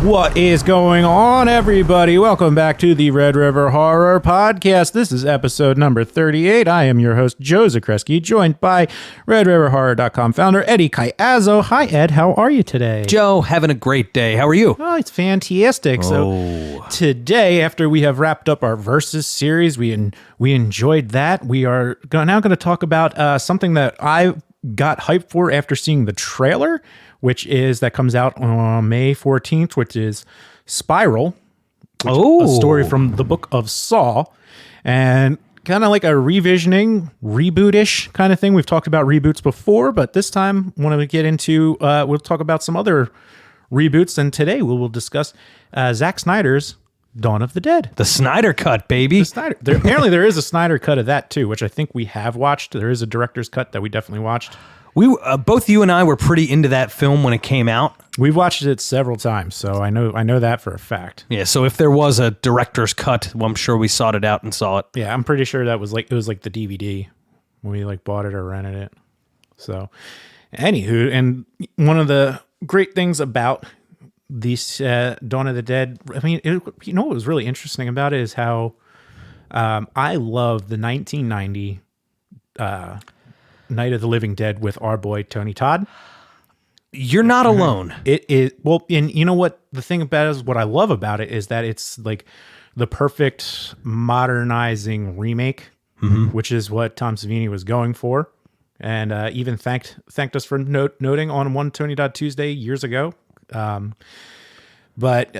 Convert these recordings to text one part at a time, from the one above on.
What is going on, everybody? Welcome back to the Red River Horror Podcast. This is episode number 38. I am your host, Joe Zakreski, joined by RedRiverHorror.com founder Eddie Caiazzo. Hi, Ed. How are you today? Joe, having a great day. How are you? Oh, it's fantastic. So today, after we have wrapped up our Versus series, we enjoyed that. We are now going to talk about something that I got hyped for after seeing the trailer, which comes out on May 14th, which is Spiral, a story from the book of Saw, and kind of like a revisioning, reboot-ish kind of thing. We've talked about reboots before, but this time want to get into, we'll talk about some other reboots, and today we will discuss Zack Snyder's Dawn of the Dead. The Snyder Cut, baby. Apparently there is a Snyder Cut of that too, which I think we have watched. There is a director's cut that we definitely watched. We both you and I were pretty into that film when it came out. We've watched it several times, so I know that for a fact. Yeah, so if there was a director's cut, well, I'm sure we sought it out and saw it. Yeah, I'm pretty sure it was like the DVD when we bought it or rented it. So, anywho, and one of the great things about this Dawn of the Dead, I mean, what was really interesting about it is how I love the 1990 Night of the Living Dead with our boy Tony Todd. You're not alone. It is, well, and you know what the thing about it is, what I love about it is that it's like the perfect modernizing remake, which is what Tom Savini was going for, and even thanked us for noting on one Tony Todd Tuesday years ago. But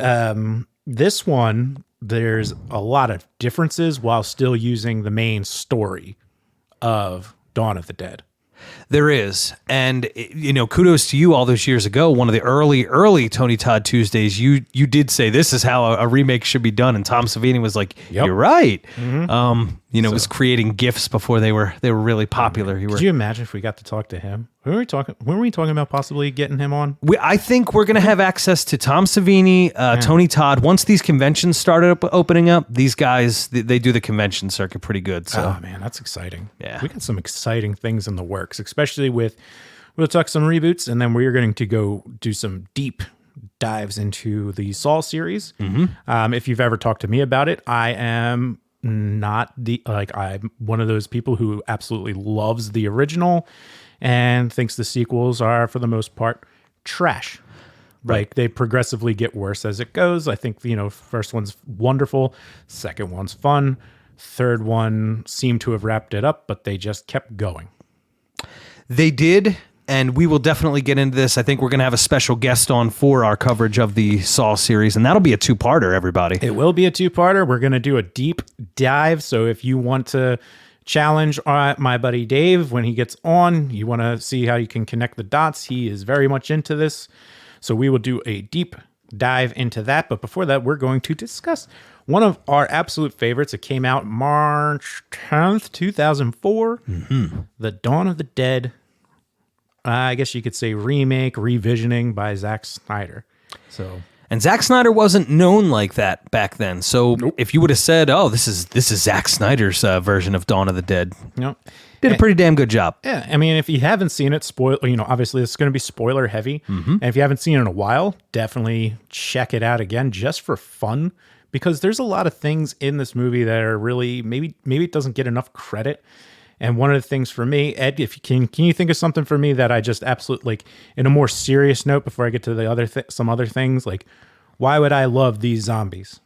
this one, there's a lot of differences while still using the main story of Dawn of the Dead. There is. And, kudos to you all those years ago. One of the early Tony Todd Tuesdays, you did say this is how a remake should be done. And Tom Savini was like, yep. You're right. It was creating GIFs before they were really popular. Could you imagine if we got to talk to him? When were we talking about possibly getting him on? I think we're going to have access to Tom Savini, Tony Todd. Once these conventions started opening up, these guys, they do the convention circuit pretty good. So. Oh, man, that's exciting. Yeah. We got some exciting things in the works, especially we'll talk some reboots, and then we're going to go do some deep dives into the Saw series. If you've ever talked to me about it, I am not I'm one of those people who absolutely loves the original and thinks the sequels are, for the most part, trash. Right. Like, they progressively get worse as it goes. I think, first one's wonderful. Second one's fun. Third one seemed to have wrapped it up, but they just kept going. They did, and we will definitely get into this. I think we're going to have a special guest on for our coverage of the Saw series, and that'll be a two-parter, everybody. It will be a two-parter. We're going to do a deep dive, so if you want to challenge my buddy Dave when he gets on, you want to see how you can connect the dots, he is very much into this. So we will do a deep dive into that. But before that, we're going to discuss one of our absolute favorites. It came out March 10th, 2004. The Dawn of the Dead, I guess you could say remake, revisioning by Zack Snyder. And Zack Snyder wasn't known like that back then. So If you would have said, "Oh, this is Zack Snyder's version of Dawn of the Dead," did a pretty damn good job. Yeah, I mean, if you haven't seen it, obviously it's going to be spoiler heavy. And if you haven't seen it in a while, definitely check it out again just for fun, because there's a lot of things in this movie that are really maybe it doesn't get enough credit. And one of the things for me, Ed, if you can you think of something for me that I just absolutely, in a more serious note before I get to the some other things, like, why would I love these zombies?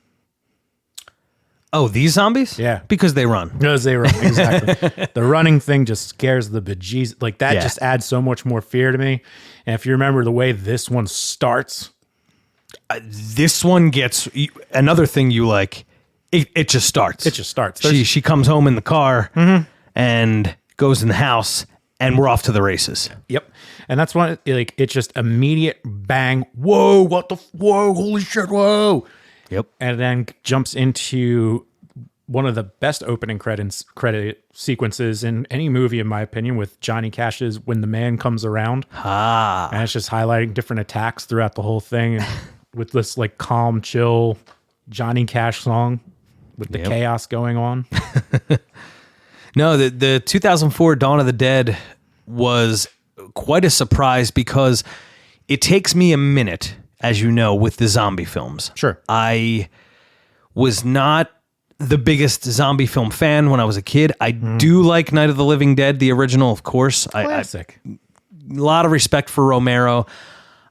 Oh, these zombies? Yeah. Because they run. Because they run, exactly. The running thing just scares the bejesus. Like, that just adds so much more fear to me. And if you remember the way this one starts. This one gets, another thing you like, it just starts. It just starts. She comes home in the car and goes in the house, and we're off to the races. Yep. And that's one, it's just immediate bang. Whoa, whoa, holy shit, whoa. Yep. And then jumps into one of the best opening credit sequences in any movie, in my opinion, with Johnny Cash's When the Man Comes Around. And it's just highlighting different attacks throughout the whole thing, and with this calm, chill Johnny Cash song with the chaos going on. No, the 2004 Dawn of the Dead was quite a surprise, because it takes me a minute as you know, with the zombie films. Sure. I was not the biggest zombie film fan when I was a kid. I do like Night of the Living Dead, the original, of course. Classic. A lot of respect for Romero.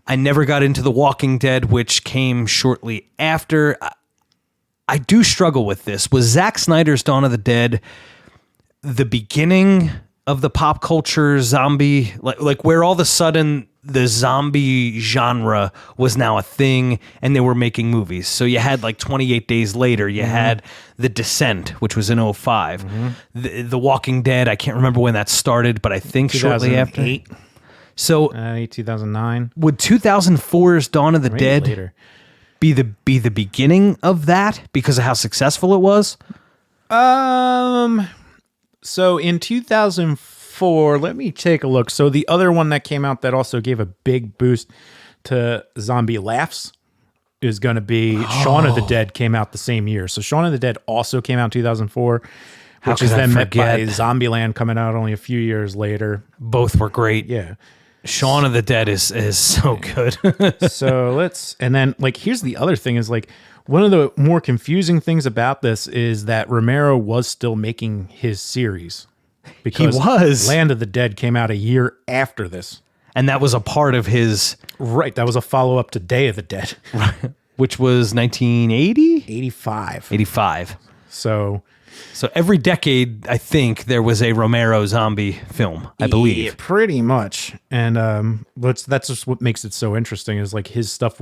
I never got into The Walking Dead, which came shortly after. I do struggle with this. Was Zack Snyder's Dawn of the Dead the beginning of the pop culture zombie, like where all of a sudden the zombie genre was now a thing and they were making movies? So you had like 28 Days Later, you had The Descent, which was in '05. The Walking Dead, I can't remember when that started, but I think shortly after. So 2009. Would 2004's Dawn of the Dead later be the beginning of that because of how successful it was? So in 2004, let me take a look. So the other one that came out that also gave a big boost to zombie laughs is going to be Shaun of the Dead. Came out the same year. So Shaun of the Dead also came out in 2004, which is then met by Zombieland coming out only a few years later. Both were great. Yeah. Shaun of the Dead is so good. So and then like, here's the other thing is like, one of the more confusing things about this is that Romero was still making his series. Because he was. Land of the Dead came out a year after this. And that was a part of his... Right, that was a follow-up to Day of the Dead. Which was 1980? 85. 85. So every decade, I think, there was a Romero zombie film, I believe. Yeah, pretty much. And that's just what makes it so interesting is like his stuff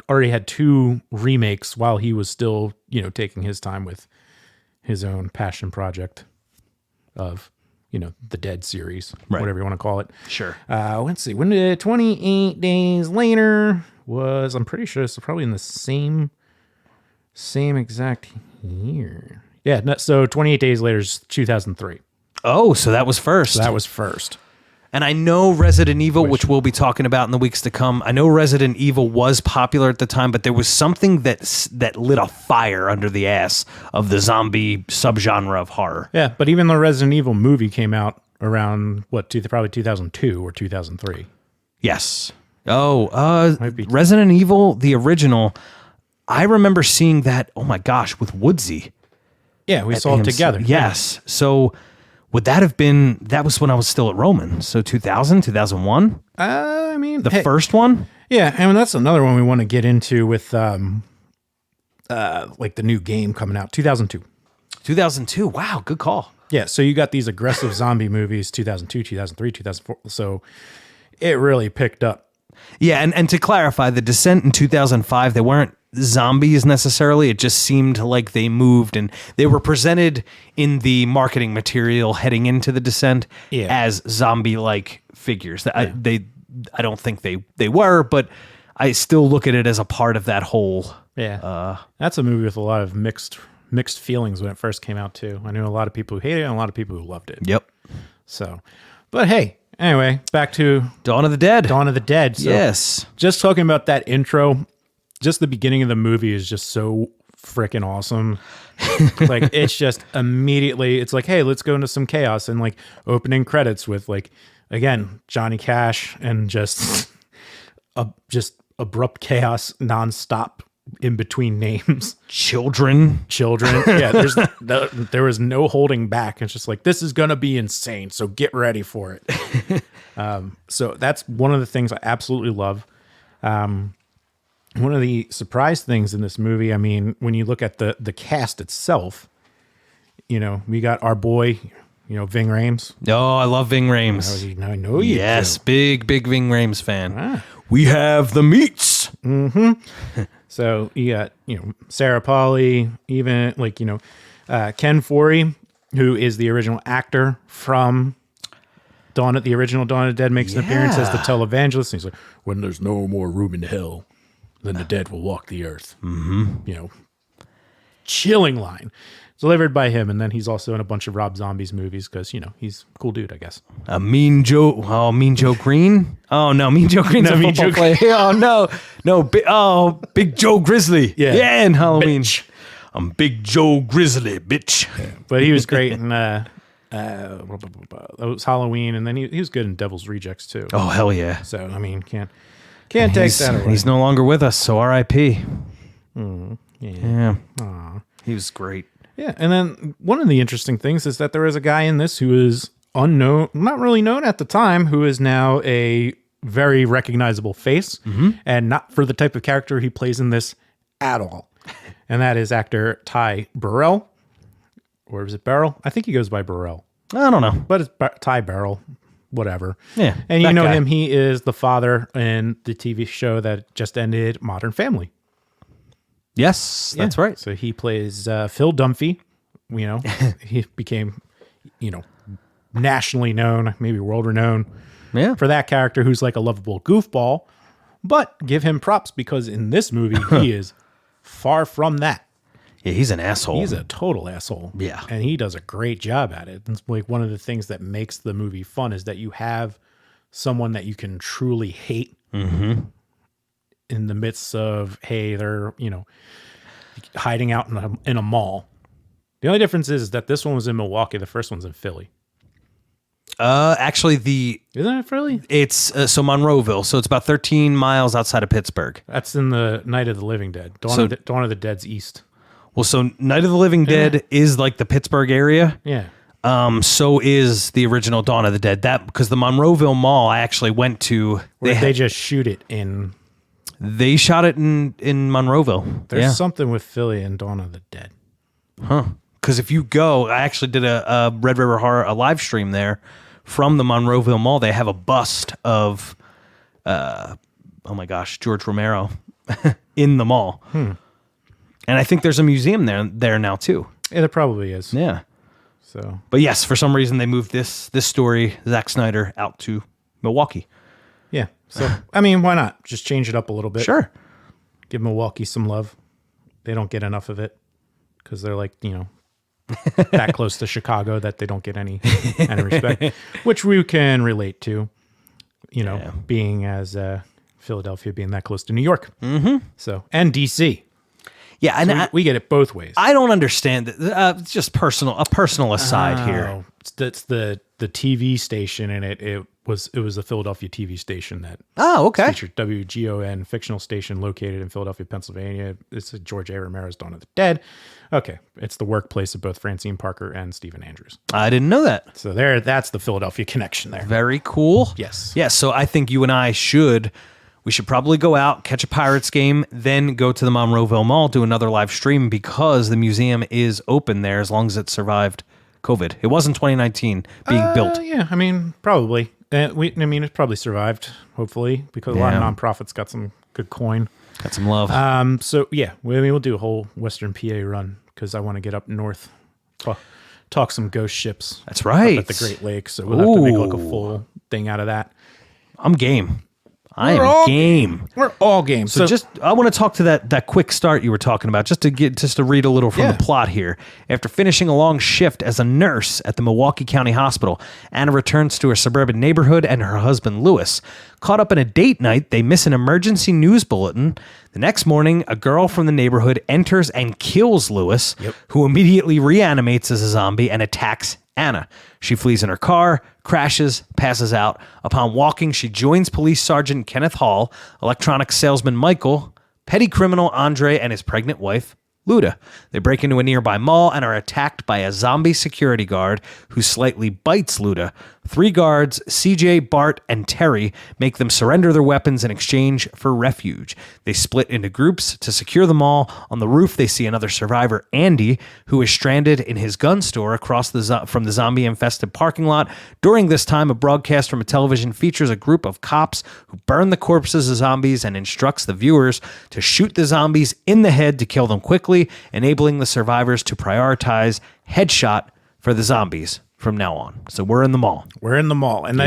already had 2 remakes while he was still, taking his time with his own passion project of, the Dead series, whatever you want to call it. Sure. Let's see. When did 28 Days Later was, I'm pretty sure it's probably in the same exact year. Yeah, so 28 Days Later is 2003. Oh, so that was first. So that was first. And I know Resident Evil, which we'll be talking about in the weeks to come, I know Resident Evil was popular at the time, but there was something that lit a fire under the ass of the zombie subgenre of horror. Yeah, but even the Resident Evil movie came out around, probably 2002 or 2003. Yes. Oh, Resident Evil, the original, I remember seeing that, oh my gosh, with Woodsy. Yeah, we saw it together. Yes. So would that have been, that was when I was still at Roman. So 2000, 2001? I mean. The first one? Yeah, I mean, that's another one we want to get into with like the new game coming out. 2002. 2002. Wow, good call. Yeah, so you got these aggressive zombie movies, 2002, 2003, 2004. So it really picked up. Yeah, and to clarify, The Descent in 2005, they weren't zombies necessarily. It just seemed like they moved and they were presented in the marketing material heading into The Descent as zombie-like figures. I don't think they were, but I still look at it as a part of that whole. Yeah, that's a movie with a lot of mixed feelings when it first came out too. I knew a lot of people who hated it and a lot of people who loved it. Yep. So, but hey, anyway, back to Dawn of the Dead. Dawn of the Dead. So yes. Just talking about that intro, just the beginning of the movie is just so freaking awesome. Like it's just immediately, it's like, hey, let's go into some chaos, and like opening credits with like, again, Johnny Cash and just abrupt chaos nonstop in between names. Children. Yeah, there was no holding back. It's just like, this is going to be insane, so get ready for it. So that's one of the things I absolutely love. One of the surprise things in this movie, I mean, when you look at the cast itself, we got our boy, Ving Rhames. Oh, I love Ving Rhames. I know you. Yes, big Ving Rhames fan. Ah. We have the meats. Mm-hmm. So you got, Sarah Polley, even like, Ken Foree, who is the original actor from the original Dawn of the Dead, makes an appearance as the televangelist. And he's like, when there's no more room in hell, then the dead will walk the earth. Mm-hmm. Chilling line delivered by him. And then he's also in a bunch of Rob Zombie's movies because, he's a cool dude, I guess. Mean Joe Green? Oh, no, Mean Joe Green's a football player. Big Joe Grizzly. Yeah, in Halloween. Bitch. I'm Big Joe Grizzly, bitch. Yeah, but he was great in that was Halloween, and then he was good in Devil's Rejects too. Oh, hell yeah. So, I mean, can't Can't take that away. He's no longer with us, so R.I.P. Yeah. He was great. Yeah, and then one of the interesting things is that there is a guy in this who is unknown, not really known at the time, who is now a very recognizable face, and not for the type of character he plays in this at all. And that is actor Ty Burrell. Or is it Barrel? I think he goes by Burrell. I don't know. But it's Ty Burrell, whatever. Yeah, and you that know guy. him, he is the father in the TV show that just ended, Modern Family. Yes, that's right. So he plays Phil Dunphy. You know, he became, nationally known, maybe world renowned for that character who's like a lovable goofball. But give him props because in this movie, he is far from that. Yeah, he's an asshole. He's a total asshole. Yeah. And he does a great job at it. It's like one of the things that makes the movie fun is that you have someone that you can truly hate in the midst of, hey, they're, hiding out in a mall. The only difference is that this one was in Milwaukee. The first one's in Philly. Actually, Isn't it Philly? it's so Monroeville, so it's about 13 miles outside of Pittsburgh. That's in the Night of the Living Dead. Dawn of the Dead's east. Well, so Night of the Living Dead is like the Pittsburgh area. Yeah. So is the original Dawn of the Dead. That because the Monroeville Mall I actually went to. They just shoot it in. They shot it in Monroeville. There's something with Philly and Dawn of the Dead. Huh. Because if you go, I actually did a Red River Horror, a live stream there from the Monroeville Mall. They have a bust of, oh my gosh, George Romero in the mall. And I think there's a museum there now too. Yeah, there probably is. Yeah. So, But yes, for some reason they moved this story, Zack Snyder, out to Milwaukee. yeah. So, I mean, why not? Just change it up a little bit. Sure. Give Milwaukee some love. They don't get enough of it because they're like, that close to Chicago that they don't get any respect, which we can relate to, being as Philadelphia being that close to New York. So, and DC. Yeah, and So we get it both ways. I don't understand. It's just a personal aside here. Oh, that's the TV station, and it was the Philadelphia TV station that Oh, okay. featured WGON, fictional station located in Philadelphia, Pennsylvania. It's a George A. Romero's Dawn of the Dead. Okay, it's the workplace of both Francine Parker and Stephen Andrews. I didn't know that. So that's the Philadelphia connection there. Very cool. Yes. Yeah, so I think you and I should probably go out, catch a Pirates game, then go to the Monroeville Mall, do another live stream because the museum is open there as long as it survived COVID. It was in 2019 being built. Yeah, I mean, probably. It's probably survived, hopefully, because a lot of nonprofits got some good coin. Got some love. So yeah, we'll do a whole Western PA run because I want to get up north, talk some ghost ships. That's right. Up at the Great Lakes. So we'll have to make like a full thing out of that. I'm game. I am game. We're all game. So I want to talk to that quick start you were talking about, just to read a little from the plot here. After finishing a long shift as a nurse at the Milwaukee County Hospital, Anna returns to her suburban neighborhood and her husband, Lewis. Caught up in a date night, they miss an emergency news bulletin. The next morning, a girl from the neighborhood enters and kills Lewis, who immediately reanimates as a zombie and attacks Anna. She flees in her car, crashes, passes out. Upon walking, she joins Police Sergeant Kenneth Hall, electronics salesman Michael, petty criminal Andre, and his pregnant wife, Luda. They break into a nearby mall and are attacked by a zombie security guard who slightly bites Luda. 3 guards, CJ, Bart, and Terry, make them surrender their weapons in exchange for refuge. They split into groups to secure the mall. On the roof, they see another survivor, Andy, who is stranded in his gun store across from the zombie-infested parking lot. During this time, a broadcast from a television features a group of cops who burn the corpses of zombies and instructs the viewers to shoot the zombies in the head to kill them quickly, enabling the survivors to prioritize headshot for the zombies from now on. So we're in the mall. We're in the mall. And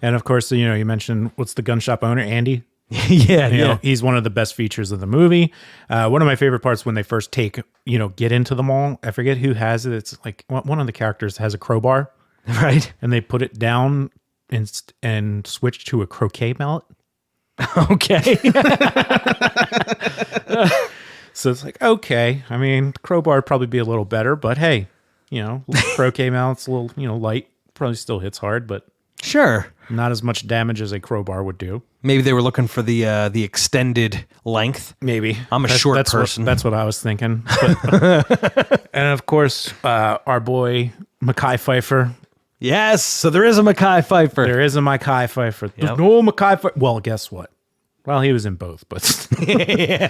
and of course, you mentioned what's the gun shop owner, Andy? Yeah. He's one of the best features of the movie. One of my favorite parts when they first get into the mall. I forget who has it. It's like one of the characters has a crowbar. Right. And they put it down and switch to a croquet mallet. Okay. So it's like, okay. I mean, crowbar would probably be a little better, but hey, croquet mallet's a little, light. Probably still hits hard, but Sure. Not as much damage as a crowbar would do. Maybe they were looking for the extended length. Maybe. I'm a short person. That's what I was thinking. But, and of course, our boy Mekhi Phifer. Yes. So there is a Mekhi Phifer. There is a Mekhi Phifer. Yep. There's no Mekhi Phifer. Well, guess what? Well, he was in both, but Yeah.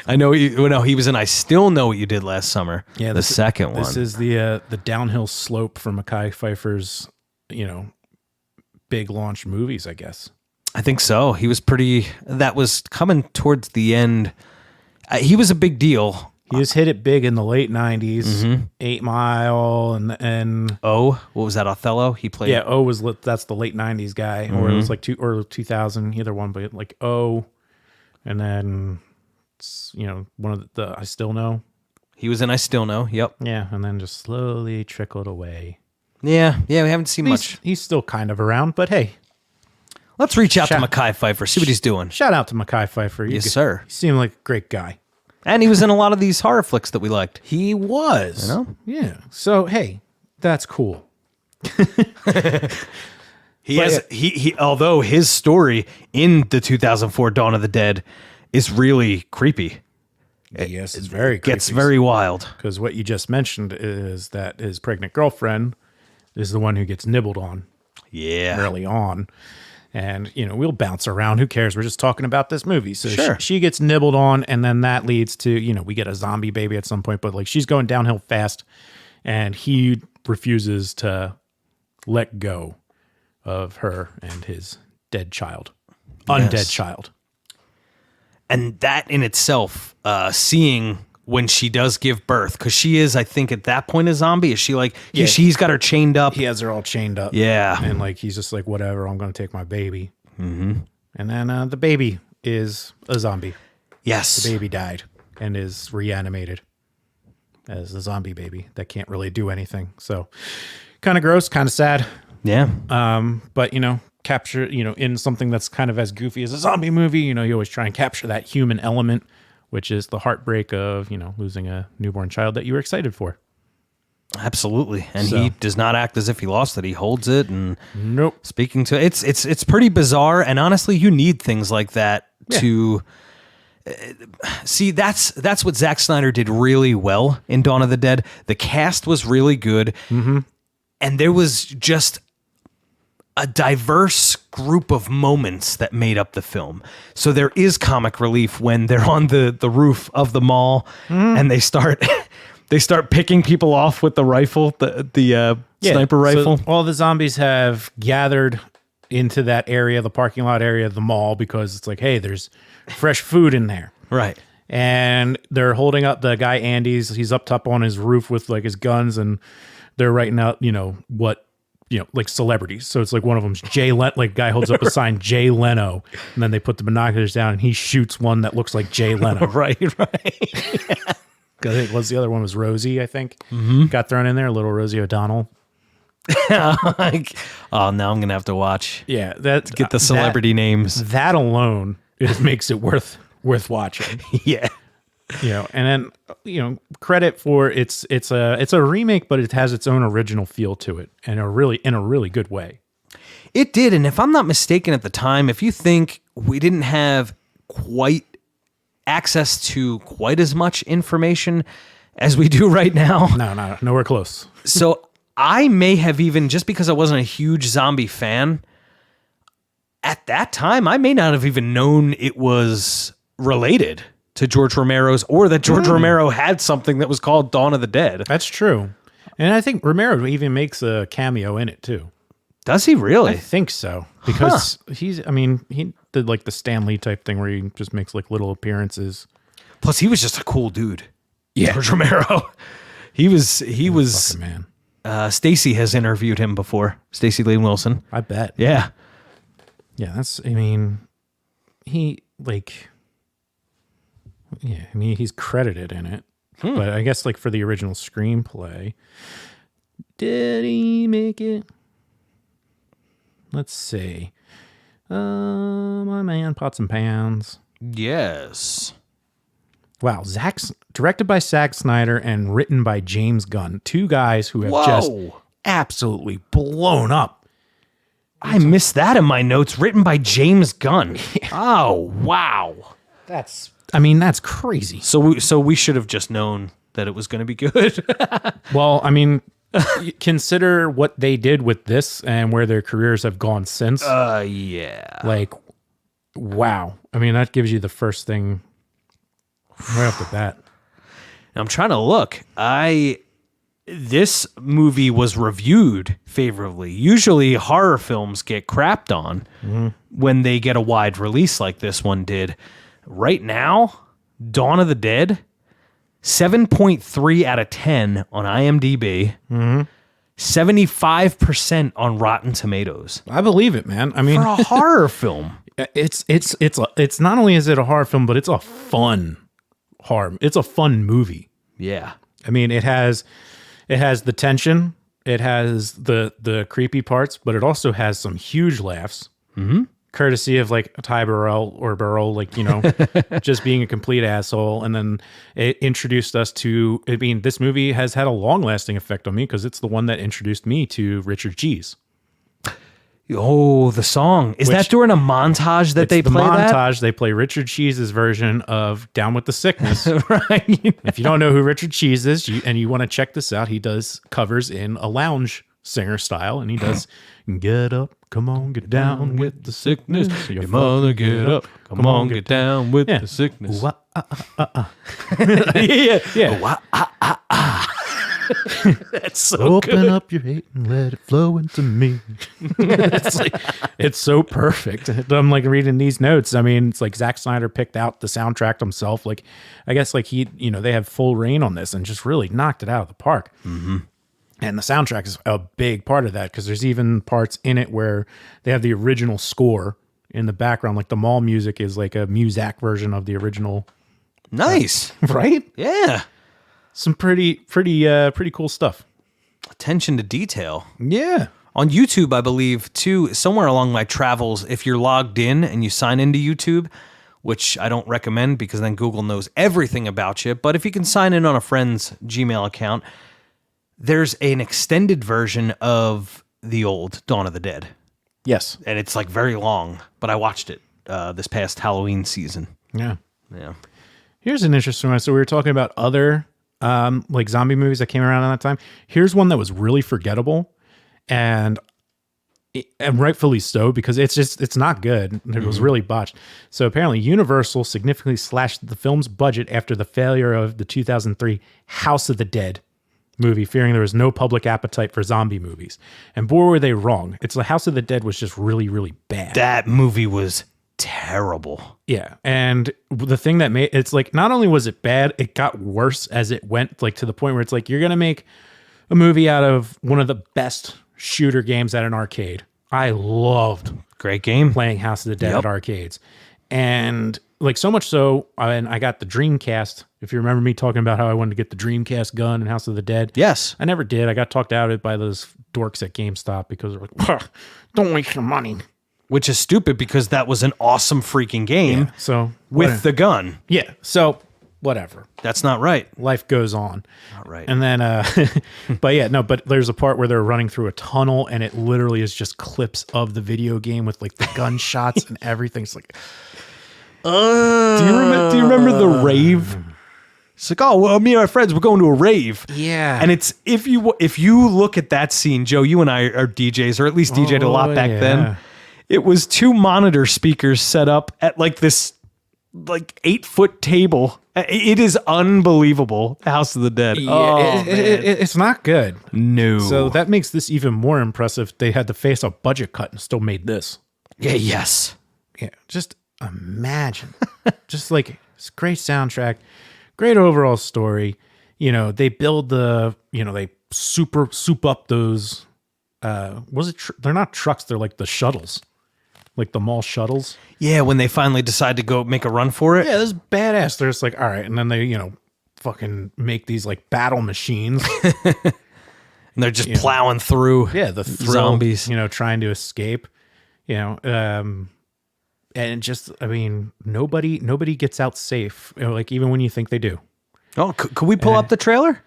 I know. He was in I Still Know What You Did Last Summer. Yeah, the second one. This is the downhill slope for Mekhi Phifer's, big launch movies, I guess. I think so. He was pretty. That was coming towards the end. He was a big deal. He was hit it big in the late 90s, 8 Mile, and what was that? Othello. He played. Yeah, that's the late 90s guy, or it was like early 2000, either one, but like and then one of the I Still Know. He was in I Still Know. Yep. Yeah, and then just slowly trickled away. Yeah, we haven't seen much. He's still kind of around, but hey. Let's reach out to Mekhi Phifer, see what he's doing. Shout out to Mekhi Phifer. Yes, sir. He seemed like a great guy. And he was in a lot of these horror flicks that we liked. He was. Yeah. So, hey, that's cool. He although his story in the 2004 Dawn of the Dead is really creepy. Yes, it's very creepy. Gets very wild. Because what you just mentioned is that his pregnant girlfriend is the one who gets nibbled on. Yeah. Early on. And, we'll bounce around. Who cares? We're just talking about this movie. So sure. she gets nibbled on, and then that leads to, we get a zombie baby at some point. But, like, she's going downhill fast, and he refuses to let go of her and his dead child. Undead child. And that in itself, seeing when she does give birth, because she is, I think, at that point a zombie. Is she like, she's got her chained up? He has her all chained up. Yeah. And like, he's just like, whatever, I'm going to take my baby. Mm-hmm. And then the baby is a zombie. Yes. The baby died and is reanimated as a zombie baby that can't really do anything. So kind of gross, kind of sad. Yeah. But, capture, in something that's kind of as goofy as a zombie movie, you always try and capture that human element, which is the heartbreak of, losing a newborn child that you were excited for. Absolutely. And he does not act as if he lost it. He holds it and nope. Speaking to it's pretty bizarre. And honestly, you need things like that to see. That's what Zack Snyder did really well in Dawn of the Dead. The cast was really good. Mm-hmm. And there was just a diverse group of moments that made up the film. So there is comic relief when they're on the roof of the mall and they start picking people off with the rifle, the sniper rifle. So all the zombies have gathered into that area, the parking lot area of the mall, because it's like, hey, there's fresh food in there. Right. And they're holding up the guy Andy's. He's up top on his roof with like his guns, and they're writing out, like celebrities. So it's like one of them's Jay Leno, like guy holds up a sign, Jay Leno, and then they put the binoculars down and he shoots one that looks like Jay Leno. right. What's the other one was Rosie, I think. Mm-hmm. Got thrown in there, little Rosie O'Donnell. Now I'm going to have to watch. Yeah. Get the celebrity names. That alone, it makes it worth watching. Yeah. And then, credit for it's a remake, but it has its own original feel to it, and in a really good way. It did. And if I'm not mistaken at the time, if you think we didn't have quite access to quite as much information as we do right now. No, nowhere close. So I may have even, just because I wasn't a huge zombie fan, at that time, I may not have even known it was related to George Romero's, or that George Romero had something that was called Dawn of the Dead. That's true. And I think Romero even makes a cameo in it too. Does he really? I think so. Because he did like the Stan Lee type thing where he just makes like little appearances. Plus he was just a cool dude. Yeah. George Romero. He was man. Stacy has interviewed him before. Stacy Lane Wilson. I bet. Yeah. Yeah, he's credited in it. But I guess like for the original screenplay, did he make it? Let's see. My man, Pots and Pans. Yes. Wow, directed by Zack Snyder and written by James Gunn. Two guys who have just absolutely blown up I missed that in my notes. Written by James Gunn. Oh, wow. That's crazy. So we should have just known that it was going to be good. Well, I mean, consider what they did with this and where their careers have gone since. Yeah. Like, wow. I mean, that gives you the first thing right off the bat. I'm trying to look. This movie was reviewed favorably. Usually horror films get crapped on when they get a wide release like this one did. Right now, Dawn of the Dead, 7.3 out of 10 on IMDb, 75% on Rotten Tomatoes. I believe it, man. I mean, For a horror film. It's not only is it a horror film, but it's a fun horror. It's a fun movie. Yeah. I mean, it has the tension, it has the creepy parts, but it also has some huge laughs. Courtesy of like Ty Burrell, like, you know, just being a complete asshole. And then it introduced us to, I mean, this movie has had a long lasting effect on me because it's the one that introduced me to Richard Cheese. Oh, the song. Is that during a montage that they play that? Montage, they play Richard Cheese's version of Down with the Sickness. Right. If you don't know who Richard Cheese is and you want to check this out, he does covers in a lounge singer style, and he does Get Up, Come On, Get Down with the Sickness. Your mother, get up. Come on, get down with the sickness. Yeah. That's so Open good. up your hate and let it flow into me. It's so perfect. I'm like reading these notes. I mean, it's like Zack Snyder picked out the soundtrack himself. Like, I guess like they have full reign on this and just really knocked it out of the park. And the soundtrack is a big part of that because there's even parts in it where they have the original score in the background. Like the mall music is like a Muzak version of the original. Nice. Right? Yeah. Some pretty cool stuff. Attention to detail. Yeah. On YouTube, I believe, too, somewhere along my travels, if you're logged in and you sign into YouTube, which I don't recommend because then Google knows everything about you, but if you can sign in on a friend's Gmail account, there's an extended version of the old Dawn of the Dead. Yes. And it's like very long, but I watched it this past Halloween season. Yeah. Yeah. Here's an interesting one. So we were talking about other like zombie movies that came around at that time. Here's one that was really forgettable and rightfully so because it's not good. It was really botched. So apparently Universal significantly slashed the film's budget after the failure of the 2003 House of the Dead movie, fearing there was no public appetite for zombie movies. And boy, were they wrong. It's the House of the Dead was just really, really bad. That movie was terrible. Yeah. And the thing that made it's like, not only was it bad, it got worse as it went, like to the point where it's like, you're going to make a movie out of one of the best shooter games at an arcade. I loved Great game. playing House of the Dead at arcades. And like so much so, and I got the Dreamcast. If you remember me talking about how I wanted to get the Dreamcast gun in House of the Dead. Yes. I never did. I got talked out of it by those dorks at GameStop because they're like, don't waste your money. Which is stupid because that was an awesome freaking game So with the gun. Yeah. So whatever. That's not right. Life goes on. Not right. And then, but there's a part where they're running through a tunnel and it literally is just clips of the video game with like the gunshots and everything. It's like, do you remember the rave? It's like, oh, well, me and my friends, we're going to a rave. yeah. And it's, if you look at that scene, Joe, you and I are DJs, or at least DJ'd a lot back then. It was 2 monitor speakers set up at like this like 8-foot table. It is unbelievable. House of the Dead. Yeah, it's not good. No. So that makes this even more impressive. They had to face a budget cut and still made this. Yeah, yes. Yeah, just imagine. Just like it's great soundtrack, great overall story. You know, they build they soup up those. They're not trucks. They're like the shuttles. Like the mall shuttles. Yeah, when they finally decide to go make a run for it. Yeah, this is badass. They're just like, all right. And then they, fucking make these like battle machines. And they're just plowing through The thrill, zombies. Trying to escape. And just, I mean, nobody gets out safe. Like even when you think they do. Oh, could we pull up the trailer?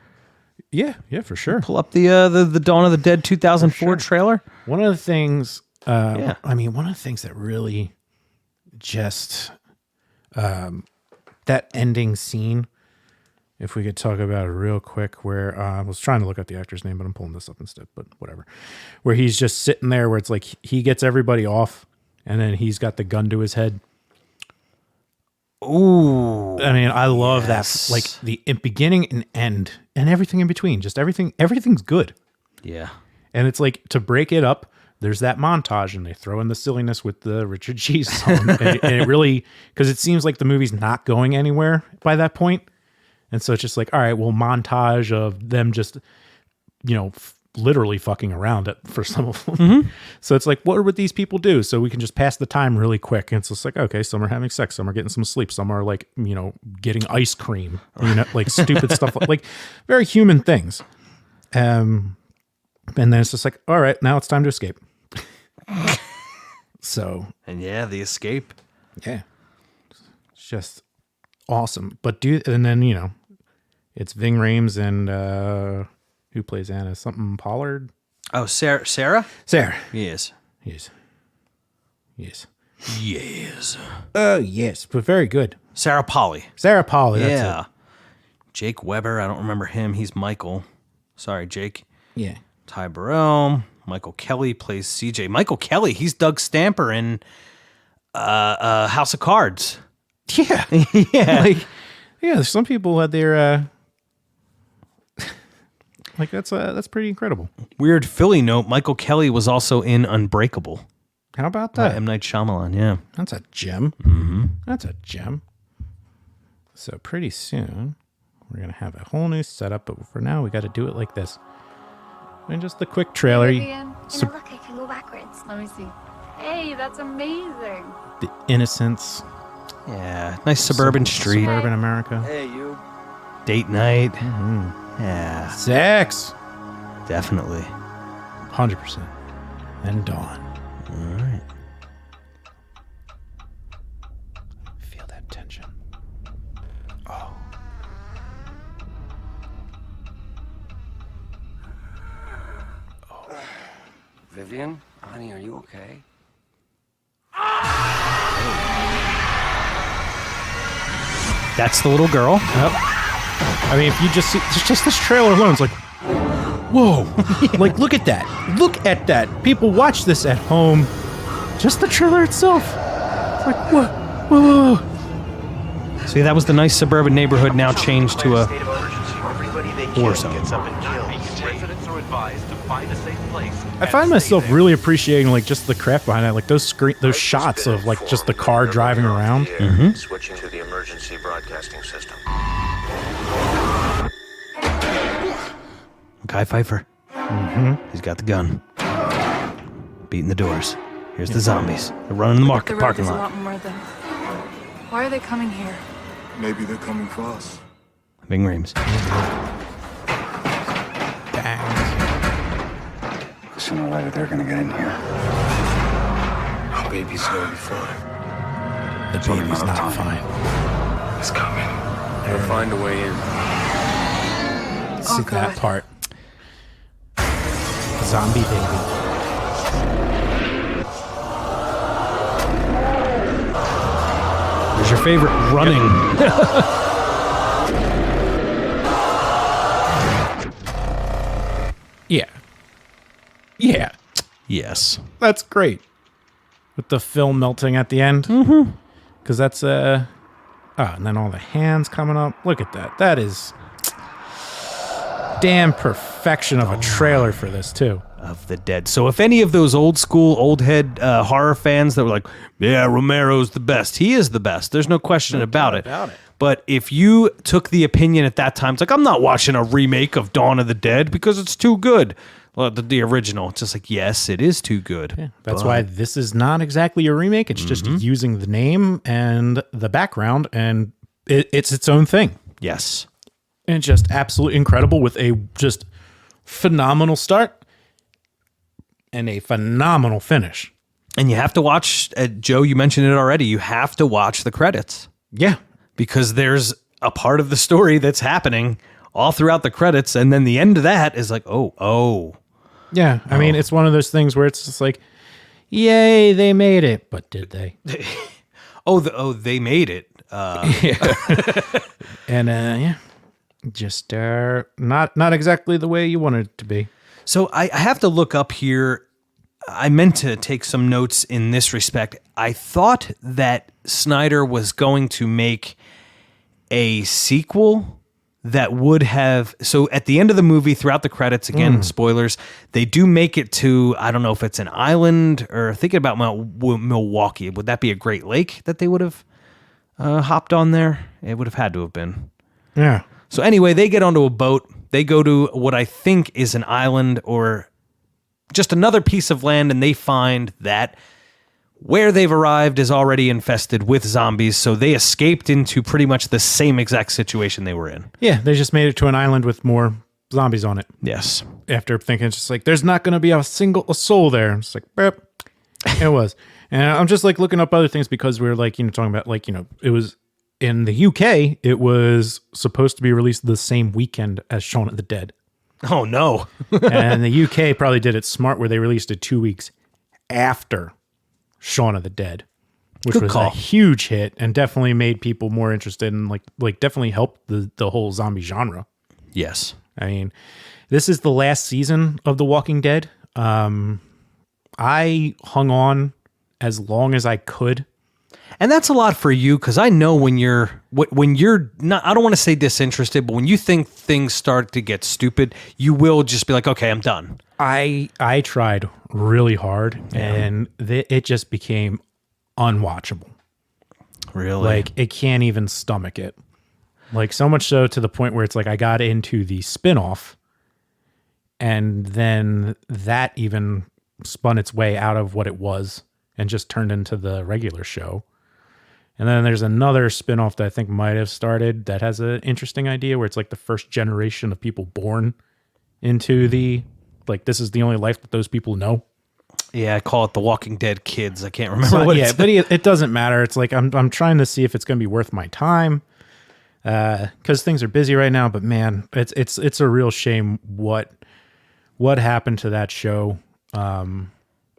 Yeah, for sure. Pull up the Dawn of the Dead 2004 trailer? One of the things I mean, one of the things that really just that ending scene, if we could talk about it real quick, where I was trying to look up the actor's name, but I'm pulling this up instead, but whatever. Where he's just sitting there where it's like he gets everybody off and then he's got the gun to his head. Ooh. I mean, I love that. Like the beginning and end and everything in between. Just everything's good. Yeah. And it's like to break it up, there's that montage and they throw in the silliness with the Richard Cheese song. and it really, because it seems like the movie's not going anywhere by that point. And so it's just like, all right, well, montage of them just, literally fucking around for some of them. Mm-hmm. So it's like, what would these people do? So we can just pass the time really quick. And it's just like, okay, some are having sex, some are getting some sleep, some are like, getting ice cream, like stupid stuff, like very human things. And then it's just like, all right, now it's time to escape. So. And yeah, the escape. Yeah. It's just awesome. But then, it's Ving Rhames and who plays Anna? Something Pollard? Oh, Sarah? Sarah. Yes. Yes. Yes, but very good. Sarah Polley. That's it. Jake Weber. I don't remember him. He's Michael. Sorry, Jake. Yeah. Ty Burrell. Michael Kelly plays CJ. Michael Kelly. He's Doug Stamper in House of Cards. Yeah. Yeah. Some people had their. Like that's pretty incredible. Weird Philly note, Michael Kelly was also in Unbreakable. How about that? M. Night Shyamalan, yeah. That's a gem. Mm-hmm. That's a gem. So pretty soon, we're going to have a whole new setup, but for now, we got to do it like this. And just the quick trailer. Look, I can go backwards. Let me see. Hey, that's amazing. The innocence. Yeah, nice suburban street. Suburban America. Hey, you. Date night. Mm-hmm. Yeah. Sex. Definitely. 100%. And dawn. All right. Feel that tension. Oh. Vivian, honey, are you okay? That's the little girl. Yep. I mean, if you just see just this trailer alone, it's like, whoa. Like, look at that. Look at that. People watch this at home. Just the trailer itself. It's like, whoa. See, that was the nice suburban neighborhood now changed to a war zone. I find myself really appreciating like just the craft behind it, like those shots of like just the car driving around. Mm-hmm. Switching to the emergency broadcasting system. Guy Pfeiffer. Mm-hmm. He's got the gun. Beating the doors. Here's the zombies. They're running the parking lot. A lot more than. Why are they coming here? Maybe they're coming for us. Ving Rhames. Sooner or later, they're gonna get in here. Our baby's here before. The baby's not fine. It's coming. We'll find a way in. See that part. Zombie baby. Where's your favorite running? Yeah. Yes. That's great. With the film melting at the end. Mm-hmm. Because that's, and then all the hands coming up. Look at that. That is damn perfection of a trailer for this, too. Of the Dead. So if any of those old school, old head horror fans that were like, yeah, Romero's the best. He is the best. There's no question about it. But if you took the opinion at that time, it's like, I'm not watching a remake of Dawn of the Dead because it's too good. Well, the original, it's just like, yes, it is too good. Yeah, that's why this is not exactly a remake. It's just using the name and the background, and it's its own thing. Yes. And just absolutely incredible with a just phenomenal start and a phenomenal finish. And you have to watch, Joe, you mentioned it already, you have to watch the credits. Yeah. Because there's a part of the story that's happening all throughout the credits, and then the end of that is like, oh. Yeah, I mean, it's one of those things where it's just like, Yay, they made it. But did they? They made it. And yeah, just not exactly the way you wanted it to be. So I have to look up here. I meant to take some notes in this respect. I thought that Snyder was going to make a sequel that would have... So at the end of the movie, throughout the credits, again, spoilers, they do make it to, I don't know if it's an island or thinking about Milwaukee. Would that be a Great Lake that they would have hopped on there? It would have had to have been. Yeah. So anyway, they get onto a boat. They go to what I think is an island or just another piece of land, and they find that where they've arrived is already infested with zombies, so they escaped into pretty much the same exact situation they were in. Yeah, they just made it to an island with more zombies on it. Yes. After thinking, it's just like, there's not going to be a soul there. It's like, burp. It was. And I'm just like looking up other things because we're like, talking about like, it was in the UK, it was supposed to be released the same weekend as Shaun of the Dead. Oh, no. And the UK probably did it smart where they released it 2 weeks after Shaun of the Dead, which Good was call. a huge hit and definitely made people more interested in like definitely helped the whole zombie genre. Yes. I mean, this is the last season of The Walking Dead. I hung on as long as I could. And that's a lot for you, because I know when you're not, I don't want to say disinterested, but when you think things start to get stupid, you will just be like, okay, I'm done. I tried really hard, and it just became unwatchable. Really? Like, it can't even stomach it. Like, so much so to the point where it's like I got into the spinoff, and then that even spun its way out of what it was and just turned into the regular show. And then there's another spinoff that I think might have started that has an interesting idea where it's like the first generation of people born into like, this is the only life that those people know. Yeah, I call it The Walking Dead Kids. I can't remember what but it doesn't matter. It's like I'm trying to see if it's going to be worth my time because things are busy right now. But man, it's a real shame what happened to that show. And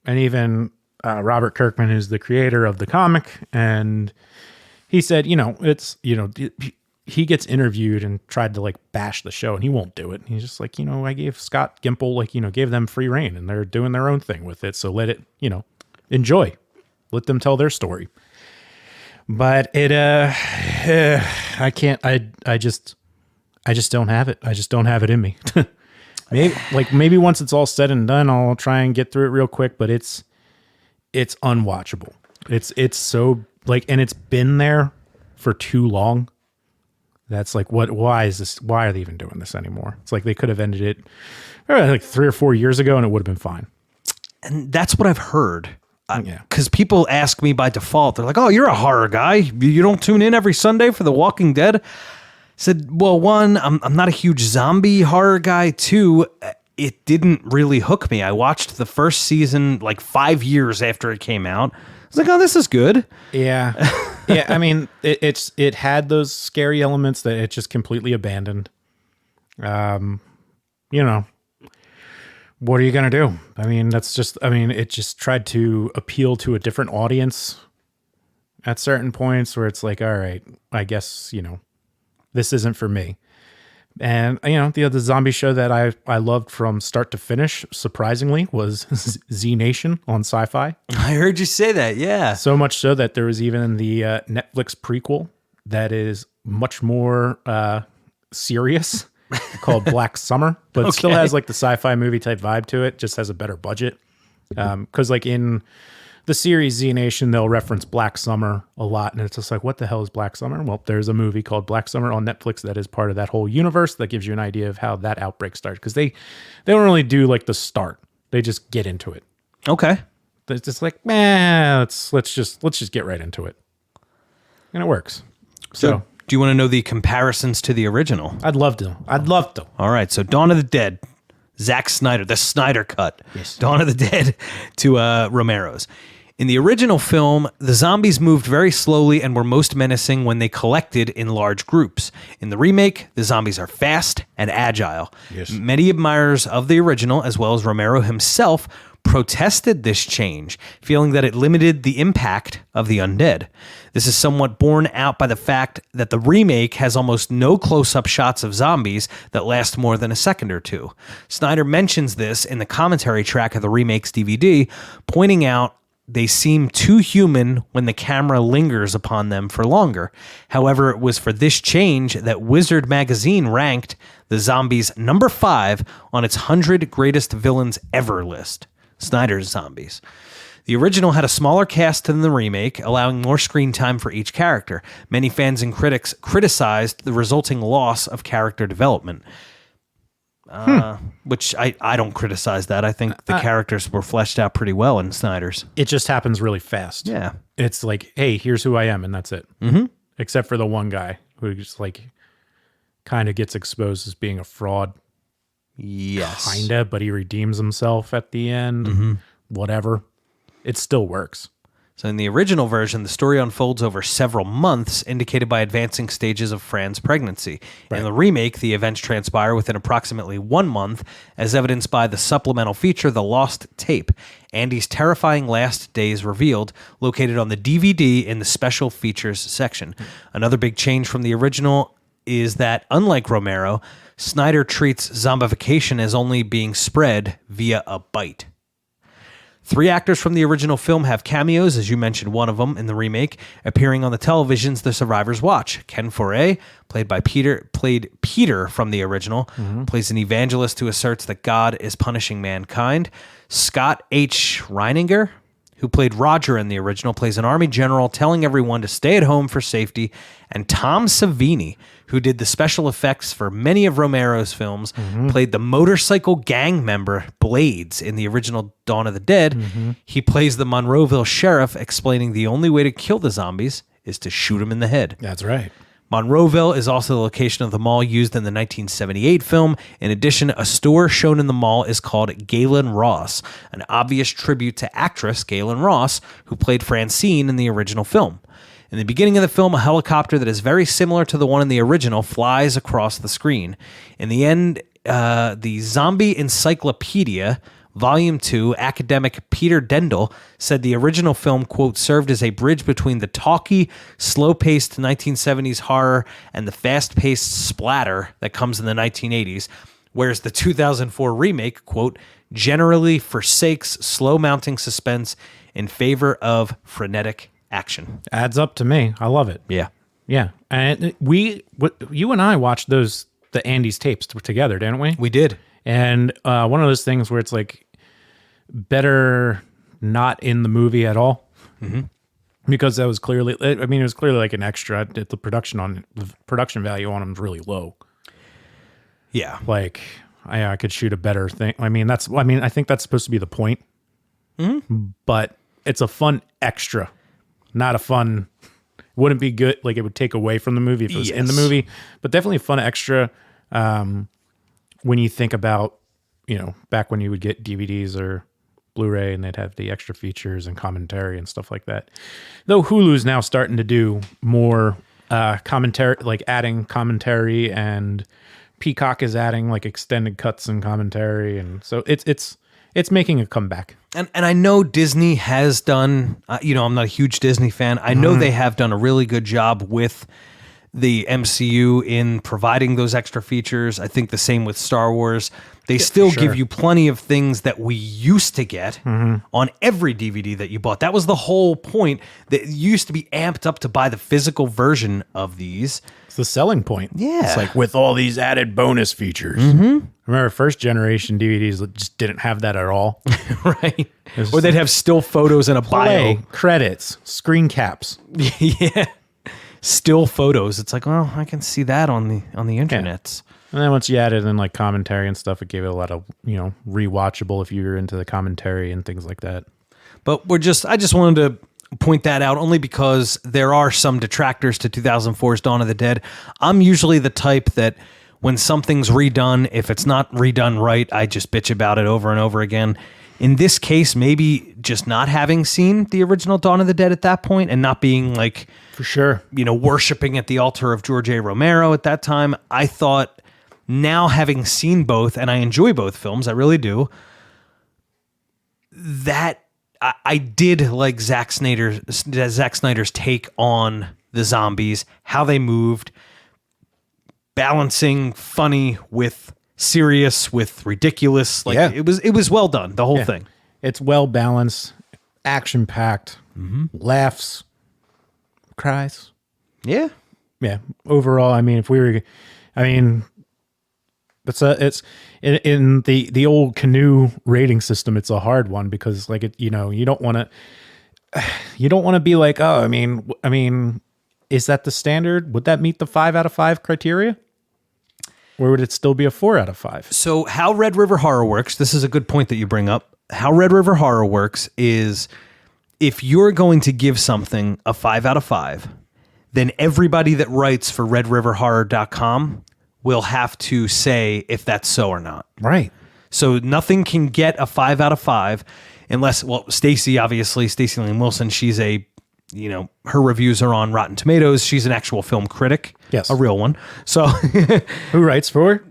even Robert Kirkman, who's the creator of the comic, and he said, he gets interviewed and tried to like bash the show, and he won't do it. He's just like, I gave Scott Gimple, gave them free reign, and they're doing their own thing with it. So let it, enjoy, let them tell their story. But I can't, I just don't have it. I just don't have it in me. maybe once it's all said and done, I'll try and get through it real quick, but it's unwatchable. It's so like, and it's been there for too long. That's like, why are they even doing this anymore? It's like they could have ended it like 3 or 4 years ago and it would have been fine. And that's what I've heard. Yeah. Because people ask me by default, they're like, oh, you're a horror guy. You don't tune in every Sunday for The Walking Dead? I said, well, one, I'm not a huge zombie horror guy. Two, it didn't really hook me. I watched the first season like 5 years after it came out. I was like, oh, this is good. Yeah. Yeah. I mean, it had those scary elements that it just completely abandoned. What are you going to do? I mean, it just tried to appeal to a different audience at certain points where it's like, all right, I guess, this isn't for me. And, the zombie show that I loved from start to finish, surprisingly, was Z Nation on Sci-Fi. I heard you say that, yeah. So much so that there was even the Netflix prequel that is much more serious called Black Summer, but it still has like the sci-fi movie type vibe to it, just has a better budget. Because like in the series Z Nation, they'll reference Black Summer a lot, and it's just like, what the hell is Black Summer? Well, there's a movie called Black Summer on Netflix that is part of that whole universe that gives you an idea of how that outbreak started. Because they don't really do like the start; they just get into it. Okay, It's just like, let's just get right into it, and it works. So do you want to know the comparisons to the original? I'd love to. All right, so Dawn of the Dead, Zack Snyder, the Snyder Cut. Yes. Dawn of the Dead to Romero's. In the original film, the zombies moved very slowly and were most menacing when they collected in large groups. In the remake, the zombies are fast and agile. Yes. Many admirers of the original, as well as Romero himself, protested this change, feeling that it limited the impact of the undead. This is somewhat borne out by the fact that the remake has almost no close-up shots of zombies that last more than a second or two. Snyder mentions this in the commentary track of the remake's DVD, pointing out they seem too human when the camera lingers upon them for longer. However, it was for this change that Wizard magazine ranked the zombies number 5 on its 100 greatest villains ever list. Snyder's zombies. The original had a smaller cast than the remake, allowing more screen time for each character. Many fans and critics criticized the resulting loss of character development. Which I don't criticize that. I think the characters were fleshed out pretty well in Snyder's. It just happens really fast. Yeah. It's like, hey, here's who I am, and that's it. Mm-hmm. Except for the one guy who just like kind of gets exposed as being a fraud. Yes. Kinda, but he redeems himself at the end. Mm-hmm. Whatever. It still works. So in the original version, the story unfolds over several months, indicated by advancing stages of Fran's pregnancy. Right. In the remake, the events transpire within approximately 1 month, as evidenced by the supplemental feature, The Lost Tape, Andy's terrifying last days revealed, located on the DVD in the special features section. Another big change from the original is that, unlike Romero, Snyder treats zombification as only being spread via a bite. 3 actors from the original film have cameos, as you mentioned one of them in the remake, appearing on the televisions the survivors watch. Ken Foray, played Peter from the original, plays an evangelist who asserts that God is punishing mankind. Scott H. Reininger, who played Roger in the original, plays an army general telling everyone to stay at home for safety. And Tom Savini, who did the special effects for many of Romero's films, played the motorcycle gang member Blades in the original Dawn of the Dead. He plays the Monroeville sheriff, explaining the only way to kill the zombies is to shoot them in the head. That's right. Monroeville is also the location of the mall used in the 1978 film. In addition, a store shown in the mall is called Galen Ross, an obvious tribute to actress Galen Ross, who played Francine in the original film. In the beginning of the film, a helicopter that is very similar to the one in the original flies across the screen. In the end, the Zombie Encyclopedia, Volume 2, academic Peter Dendel said the original film, quote, served as a bridge between the talky, slow-paced 1970s horror and the fast-paced splatter that comes in the 1980s, whereas the 2004 remake, quote, generally forsakes slow-mounting suspense in favor of frenetic action. Adds up to me. I love it. Yeah. Yeah. And you and I watched the Andy's tapes together, didn't we? We did. And one of those things where it's like better not in the movie at all, because that was clearly, I mean, it was clearly like an extra. The production value on them is really low. Yeah. Like I could shoot a better thing. I think that's supposed to be the point. But it's a fun extra, not a fun. Wouldn't be good. Like it would take away from the movie if it was in the movie, but definitely a fun extra. When you think about, back when you would get DVDs or Blu-ray and they'd have the extra features and commentary and stuff like that. Though Hulu's now starting to do more commentary, like adding commentary, and Peacock is adding like extended cuts and commentary, and so it's making a comeback. And I know Disney has done, I'm not a huge Disney fan. I know they have done a really good job with the MCU in providing those extra features. I think the same with Star Wars. They still give you plenty of things that we used to get on every DVD that you bought. That was the whole point. That you used to be amped up to buy the physical version of these. It's the selling point. Yeah. It's like with all these added bonus features. Remember first generation DVDs that just didn't have that at all. Right. Or they'd have still photos in a bio. Credits, screen caps. Yeah. Still photos. It's like, well, I can see that on the internets. And then once you added in like commentary and stuff, it gave it a lot of, rewatchable if you're into the commentary and things like that. But I just wanted to point that out only because there are some detractors to 2004's Dawn of the Dead. I'm usually the type that when something's redone, if it's not redone right, I just bitch about it over and over again. In this case, maybe just not having seen the original Dawn of the Dead at that point and not being like, for sure, worshiping at the altar of George A. Romero at that time, I thought now having seen both, and I enjoy both films, I really do, that I did like Zack Snyder's take on the zombies, how they moved, balancing funny with serious, with ridiculous. Like it was well done, the whole thing. It's well balanced, action packed, laughs, cries. Yeah. Yeah. Overall, I mean, it's in the old canoe rating system. It's a hard one because like you don't want to be like, oh, I mean, is that the standard? Would that meet the 5 out of 5 criteria? Or would it still be a 4 out of 5? So how Red River Horror works, this is a good point that you bring up. How Red River Horror works is if you're going to give something a 5 out of 5, then everybody that writes for redriverhorror.com will have to say if that's so or not. Right. So nothing can get a 5 out of 5 unless, well, Stacey Lane Wilson, she's her reviews are on Rotten Tomatoes. She's an actual film critic. Yes. A real one. So who writes for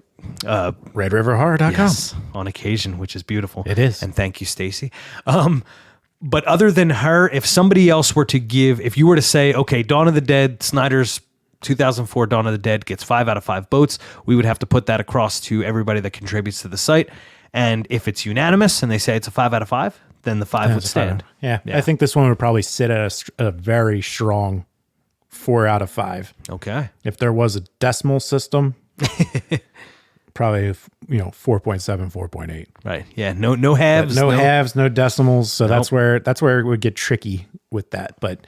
redriverhorror.com? Yes, on occasion, which is beautiful. It is. And thank you, Stacey. But other than her, if somebody else were to give, if you were to say, okay, Dawn of the Dead, Snyder's 2004 Dawn of the Dead gets 5 out of 5 votes, we would have to put that across to everybody that contributes to the site. And if it's unanimous and they say it's a 5 out of 5, then the 5 would stand. Yeah. I think this one would probably sit at a very strong 4 out of 5. Okay. If there was a decimal system, probably 4.7, 4.8. Right. Yeah. No halves. No halves, no decimals. So that's where it would get tricky with that. But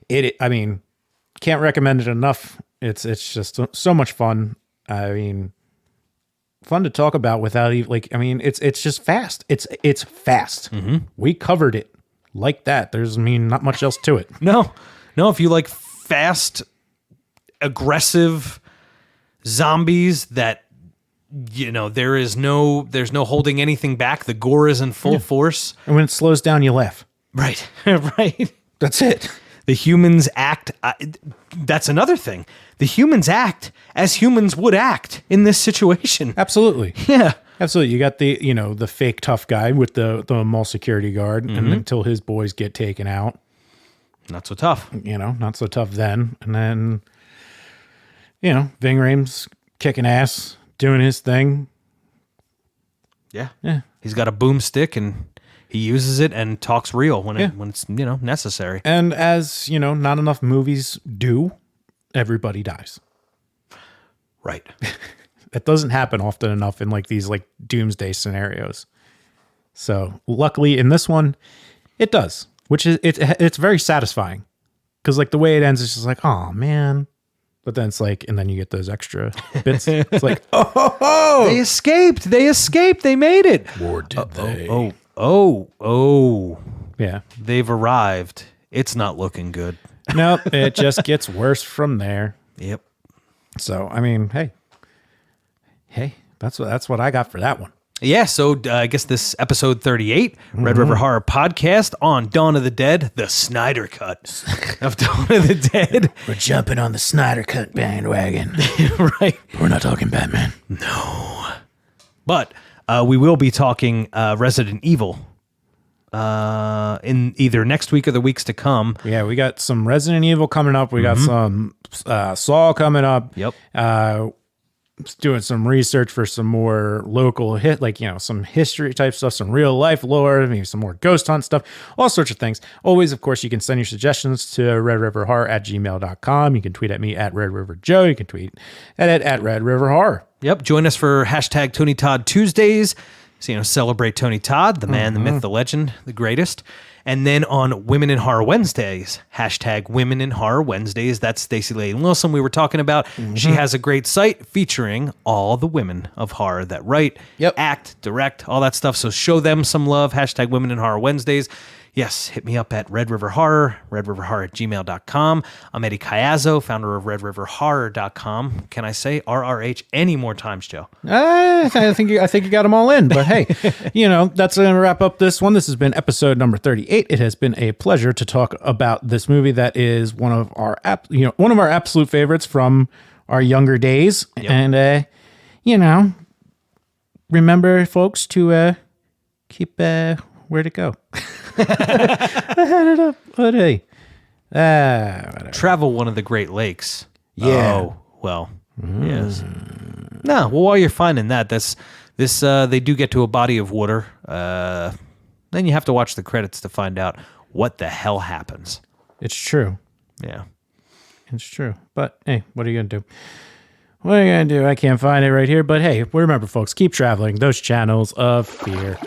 can't recommend it enough. It's just so much fun. I mean, fun to talk about without even it's just fast. It's fast. We covered it like that. There's not much else to it. No. If you like fast, aggressive zombies that there's no holding anything back. The gore is in full force. And when it slows down, you laugh. Right. Right. That's it. The humans act. That's another thing. The humans act as humans would act in this situation. Absolutely. Yeah. Absolutely. You got the fake tough guy with the mall security guard, and until his boys get taken out. Not so tough. Not so tough then. And then, Ving Rhames kicking ass, doing his thing. Yeah. Yeah. He's got a boomstick and he uses it and talks real when it's necessary. And as, not enough movies do, everybody dies. Right. That doesn't happen often enough in these doomsday scenarios. So luckily in this one, it does, which is it's very satisfying because the way it ends is just oh man, but then it's and then you get those extra bits. It's they escaped, they made it. Or did they? Oh, yeah, they've arrived. It's not looking good. Nope, it just gets worse from there. Yep. So hey, that's what I got for that one. Yeah, so I guess this episode 38, Red River Horror Podcast on Dawn of the Dead, the Snyder Cut of Dawn of the Dead. We're jumping on the Snyder Cut bandwagon. Right. We're not talking Batman. No. But we will be talking Resident Evil in either next week or the weeks to come. Yeah, we got some Resident Evil coming up. We got some Saw coming up. Yep. Doing some research for some more local some history type stuff, some real life lore, maybe some more ghost hunt stuff, all sorts of things. Always, of course, you can send your suggestions to redriverhorror@gmail.com. You can tweet at me at redriverjoe. You can tweet at redriverhorror. Yep. Join us for hashtag Tony Todd Tuesdays. So, celebrate Tony Todd, the man, the myth, the legend, the greatest. And then on Women in Horror Wednesdays, hashtag Women in Horror Wednesdays. That's Stacey Lane Wilson we were talking about. She has a great site featuring all the women of horror that write, act, direct, all that stuff. So show them some love. Hashtag Women in Horror Wednesdays. Yes, hit me up at Red River Horror, redriverhorror@gmail.com. I'm Eddie Cayazzo, founder of redriverhorror.com. Can I say RRH any more times, Joe? I think you got them all in. But hey, that's going to wrap up this one. This has been episode number 38. It has been a pleasure to talk about this movie that is one of our absolute favorites from our younger days. Yep. And remember, folks, to keep where to go. I had it up, but hey. Whatever. Travel one of the Great Lakes. Yeah. Oh, well, yes. No, well, while you're finding that, they do get to a body of water. Then you have to watch the credits to find out what the hell happens. It's true. Yeah. It's true. But hey, what are you going to do? What are you going to do? I can't find it right here. But hey, remember, folks, keep traveling those channels of fear.